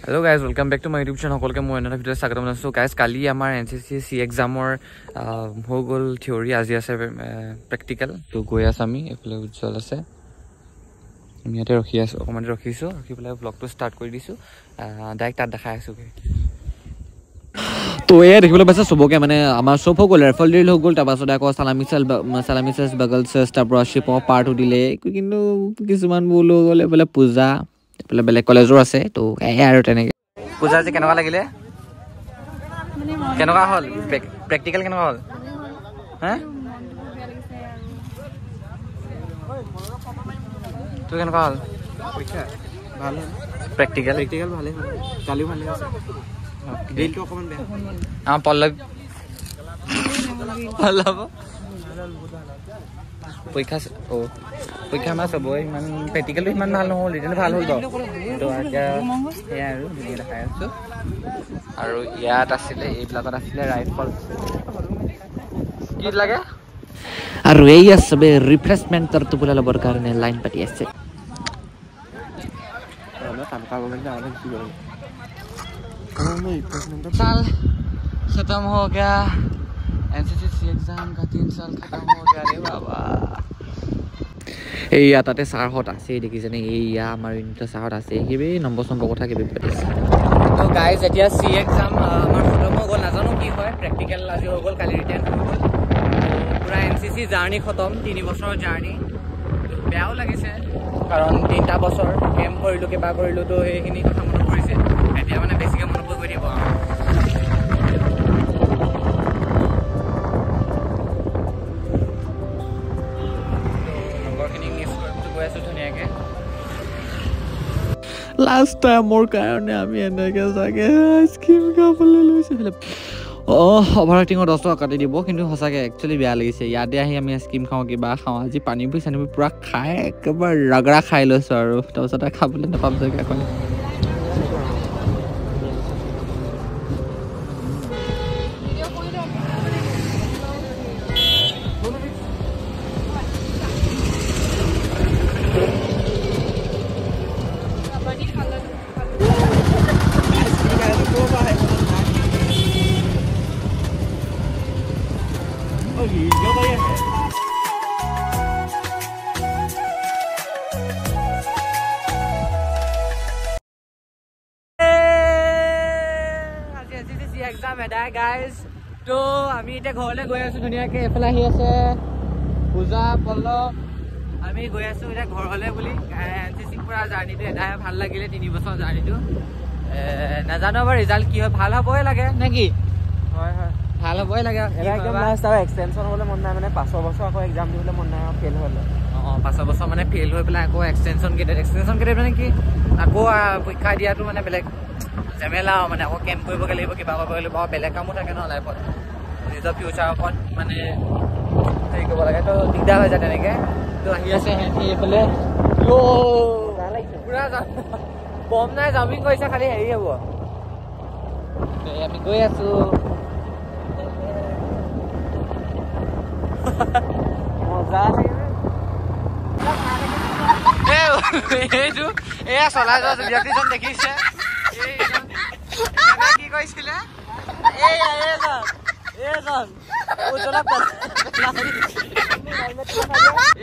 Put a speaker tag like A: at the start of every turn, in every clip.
A: Hello guys, welcome back to my YouTube channel. Hokolke moi another video স্বাগতম জনাইছো guys. কালি আমাৰ NCC এক্সামৰ হৈ theory আজি আছে প্ৰ্যাকটিক্যাল তো গৈ আছ আমি এফালে উজ্জ্বল আছে আমি ইয়াতে ৰখি আছো অকমান ৰখিছো ৰখি পেলাই ব্লগটো ষ্টাৰ্ট কৰি দিছো ডাইৰেক্ট তাত দেখাই আছো
B: তো এ দেখিবলৈ পাইছে সবকে মানে আমাৰ সব হৈ গ'ল ৰেফল ড্ৰিল হৈ গ'ল তাৰপাছত আকৌ সালামি চেছ বাগল চেছ তাৰপৰা শ্বিপৰ পাৰ্ট দিলে কিন্তু কিছুমান বোলো গ'লে বোলে পূজা বোলে বেলেগ কলেজৰ আছে তো এ আৰু তেনেকে
A: পূজা যে কেনেকুৱা লাগিলে কেনেকুৱা হ'ল প্ৰ্যাকটিক্যাল কেনেকুৱা হ'ল হা তো কেনেকুৱা হ'ল
C: পৰীক্ষা ভাল হ'ল
A: প্ৰ্যাকটিক্যাল
C: ভালে হ'ল কালিও ভালে আছে দিনটো অকমান বেয়া
A: পল্লৱ পৰীক্ষা পৰীক্ষা আমাৰ চবৰে ইমান প্ৰেক্টিকেলটো ইমান ভাল নহ'ল ৰিটেন ভাল হ'ল তো এতিয়া সেয়াই আৰু ধুনীয়া দেখাই আছোঁ আৰু ইয়াত আছিলে এইবিলাকত আছিলে ৰাইফল কি লাগে
B: আৰু এইয়া সবে ৰিফ্ৰেছমেণ্টৰ টোপোলা ল'বৰ কাৰণে লাইন পাতি আছে
A: साल खत्म हो गया एनसीसी एग्जाम का 3 साल खत्म हो गया रे बाबा
B: এইয়া তাতে ছাৰহঁত আছে দেখিছেনে এইয়া আমাৰ ইউনিটৰ ছাৰহঁত আছে কিবি নম্বৰ কথা কিবি পাতিছে
A: তো গাইজ এতিয়া এক্সাম আমাৰ খতম হৈ গ'ল নাজানো কি হয় প্ৰ্যাকটিক্যাল আজি হৈ গ'ল কালি ৰিটাৰ্ণ হৈ গ'ল পুৰা এনচিচি জাৰ্ণি খতম 3 বছৰৰ জাৰ্ণি বেয়াও লাগিছে কাৰণ 3টা বছৰ কেম্প কৰিলোঁ কিবা কৰিলোঁ তো সেইখিনি কথা মনত পৰিছে এতিয়া মানে বেছিকৈ মনত পৰি দিব নম্বৰখিনি মিছ গৈ আছোঁ ধুনীয়াকৈ
B: লাষ্ট টাইমৰ কাৰণে আমি এনেকৈ চাগে স্কিম খাবলৈ লৈছোঁ অভাৰ এক্টিঙৰ 10 টকা কাটি দিব কিন্তু সঁচাকৈ একচুৱেলি বেয়া লাগিছে ইয়াতে আহি আমি স্কিম খাওঁ কিবা খাওঁ আজি পানীবোৰ চানীবোৰ পূৰা খাই একেবাৰে ৰগৰা খাই লৈছোঁ আৰু তাৰপিছতে খাবলৈ নাপাম চাগে এখন
A: এক্সাম এদাই গাইজ তো আমি এতিয়া ঘৰলৈ গৈ আছোঁ ধুনীয়াকৈ এইফালে আহি আছে পূজা পল্লৱ আমি গৈ আছোঁ এতিয়া ঘৰলৈ বুলি এনচিচি পৰা জাৰ্ণিটো এদাই ভাল লাগিলে 3 বছৰ জাৰ্ণিটো নাজানো বাৰু ৰিজাল্ট কি হয় ভাল হ'বই লাগে নে কি
C: হয় হয়
A: ভাল হ'বই লাগে
C: একদম লাষ্ট আৰু এক্সটেনশ্যন হ'বলৈ মন নাই মানে 5 বছৰ আকৌ এক্সাম দিবলৈ মন নাই আৰু ফেইল হ'লে
A: 5 বছৰ মানে ফেইল হৈ পেলাই আকৌ এক্সটেনশ্যন কেইটা মানে কি আকৌ পৰীক্ষা দিয়াটো মানে বেলেগ ঝেমেলা মানে আকৌ কেম্প কৰিবগৈ লাগিব কিবা কৰিব লাগিব বেলেগ কামো থাকে ন লাইফত নিজৰ ফিউচাৰৰ ওপৰত মানে হেৰি কৰিব লাগে তো দিগদাৰ হৈ যায় তেনেকৈ তো আহি আছে সিহঁতি এইফালে পূৰা বম নাই জাম্পিং কৰিছে খালি হেৰি হ'ব আমি গৈ আছোঁ
C: মজা
A: এইটো এয়া চলাই যোৱা ব্যক্তিজন দেখিছে কি কৈছিলে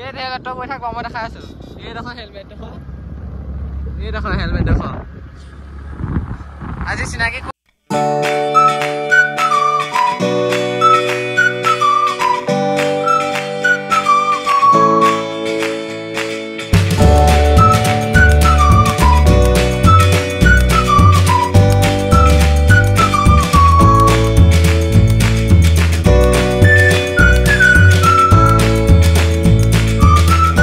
A: হেলমেটটো মই থাক মই দেখাই আছো এই দেখোন হেলমেট দেখোন আজি চিনাকি